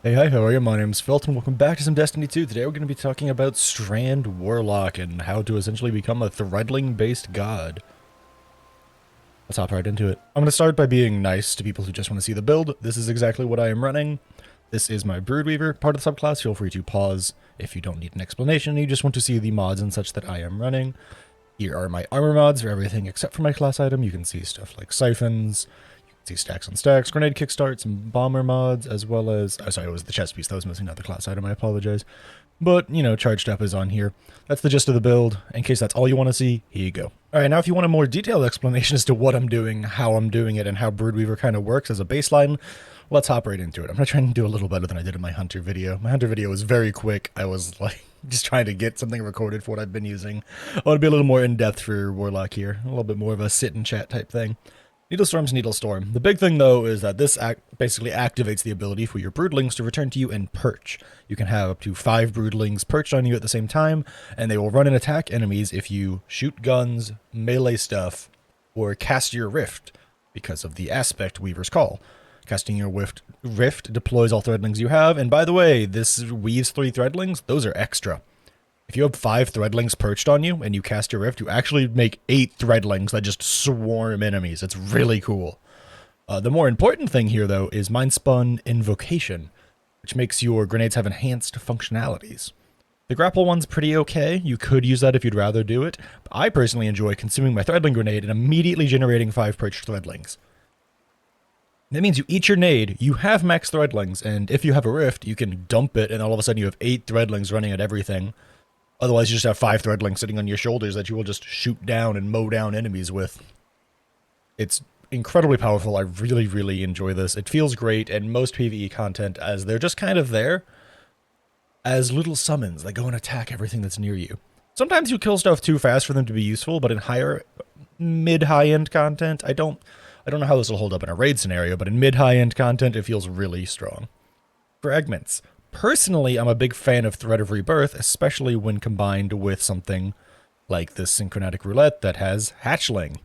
Hey, hi, how are you? My name's Felt, and welcome back to some Destiny 2. Today we're going to be talking about Strand Warlock and how to essentially become a Threadling-based god. Let's hop right into it. I'm going to start by being nice to people who just want to see the build. This is exactly what I am running. This is my Broodweaver, part of the subclass. Feel free to pause if you don't need an explanation and you just want to see the mods and such that I am running. Here are my armor mods for everything except for my class item. You can see stuff like siphons, see stacks on stacks, grenade kickstarts, and bomber mods, as well as... Oh, sorry, it was the chest piece that was missing, not the class item, I apologize. But, you know, charged up is on here. That's the gist of the build. In case that's all you want to see, here you go. Alright, now if you want a more detailed explanation as to what I'm doing, how I'm doing it, and how Broodweaver kind of works as a baseline, let's hop right into it. I'm going to try and do a little better than I did in my Hunter video. My Hunter video was very quick. I was, like, just trying to get something recorded for what I've been using. I want to be a little more in-depth for Warlock here. A little bit more of a sit-and-chat type thing. Needlestorm's Needlestorm. The big thing, though, is that this basically activates the ability for your broodlings to return to you and perch. You can have up to 5 broodlings perched on you at the same time, and they will run and attack enemies if you shoot guns, melee stuff, or cast your rift, because of the aspect Weaver's Call. Casting your rift deploys all threadlings you have, and by the way, this weaves 3 threadlings. Those are extra. If you have 5 threadlings perched on you and you cast your rift, you actually make 8 threadlings that just swarm enemies. It's really cool. The more important thing here, though, is Mindspun Invocation, which makes your grenades have enhanced functionalities. The grapple one's pretty okay. You could use that if you'd rather do it. But I personally enjoy consuming my threadling grenade and immediately generating 5 perched threadlings. That means you eat your nade, you have max threadlings, and if you have a rift, you can dump it, and all of a sudden you have 8 threadlings running at everything. Otherwise, you just have 5 threadlings sitting on your shoulders that you will just shoot down and mow down enemies with. It's incredibly powerful. I really, really enjoy this. It feels great, and most PvE content, as they're just kind of there, as little summons that go and attack everything that's near you. Sometimes you kill stuff too fast for them to be useful, but in mid-high-end content, I don't know how this will hold up in a raid scenario, but in mid-high-end content, it feels really strong. Fragments. Personally, I'm a big fan of Thread of Rebirth, especially when combined with something like this Synchronatic Roulette that has Hatchling,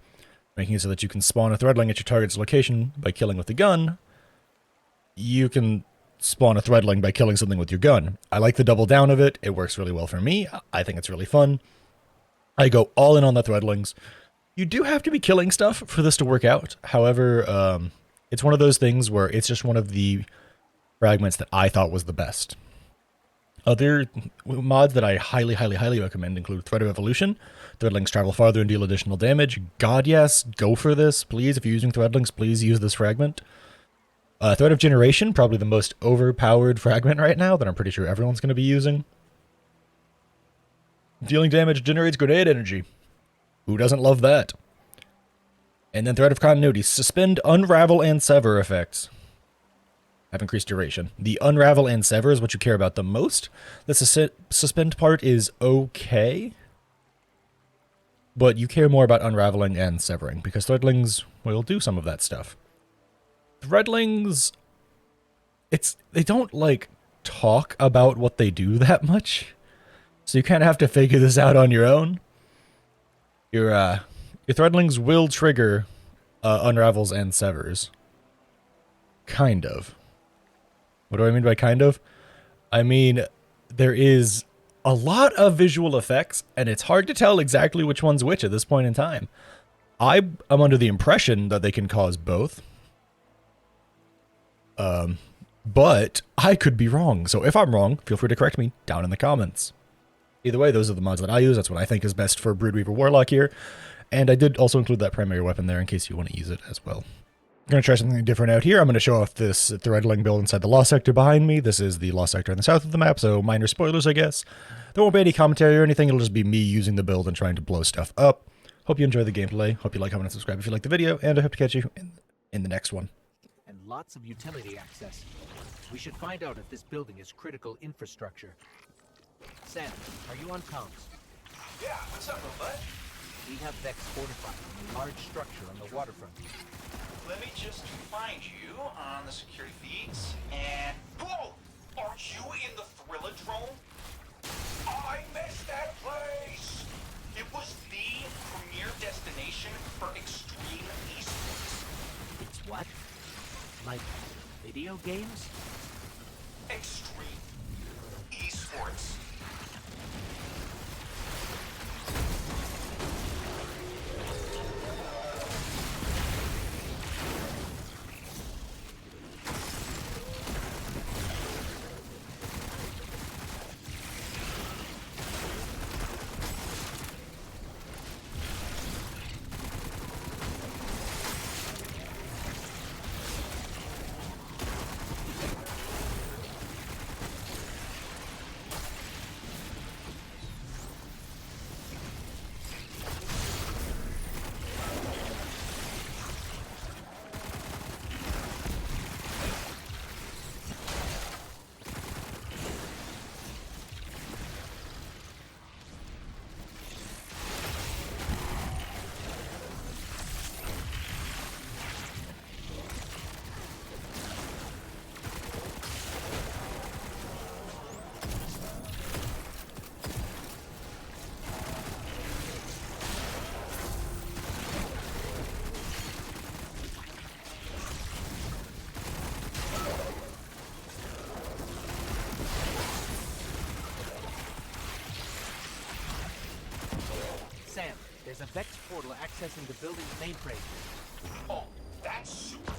making it so that you can spawn a Threadling at your target's location by killing with a gun. You can spawn a Threadling by killing something with your gun. I like the double down of it. It works really well for me. I think it's really fun. I go all in on the Threadlings. You do have to be killing stuff for this to work out. However, it's one of those things where it's just one of the fragments that I thought was the best. Other mods that I highly, highly, highly recommend include Thread of Evolution. Threadlings travel farther and deal additional damage. God, yes, go for this. Please, if you're using Threadlings, please use this fragment. Thread of Generation, probably the most overpowered fragment right now that I'm pretty sure everyone's going to be using. Dealing damage generates grenade energy. Who doesn't love that? And then Thread of Continuity. Suspend, Unravel, and Sever effects have increased duration. The Unravel and Sever is what you care about the most. The Suspend part is okay, but you care more about Unraveling and Severing, because Threadlings will do some of that stuff. Threadlings, they don't, like, talk about what they do that much, so you kind of have to figure this out on your own. Your Threadlings will trigger Unravels and Severs. Kind of. What do I mean by kind of? I mean, there is a lot of visual effects, and it's hard to tell exactly which one's which at this point in time. I am under the impression that they can cause both. But I could be wrong, so if I'm wrong, feel free to correct me down in the comments. Either way, those are the mods that I use. That's what I think is best for Broodweaver Warlock here. And I did also include that primary weapon there in case you want to use it as well. I'm going to try something different out here. I'm going to show off this Threadling build inside the Lost Sector behind me. This is the Lost Sector in the south of the map, so minor spoilers, I guess. There won't be any commentary or anything. It'll just be me using the build and trying to blow stuff up. Hope you enjoy the gameplay. Hope you like, comment, and subscribe if you like the video. And I hope to catch you in the next one. And lots of utility access. We should find out if this building is critical infrastructure. Sam, are you on comms? Yeah, what's up, Robot? We have Vex fortified in a large structure on the waterfront. Let me just find you on the security feeds, and... Whoa! Are you in the Thrilladrome? I missed that place! It was the premier destination for extreme esports. It's what? Like video games? Extreme Esports. Sam, there's a Vex portal accessing the building's mainframe. Oh, that's super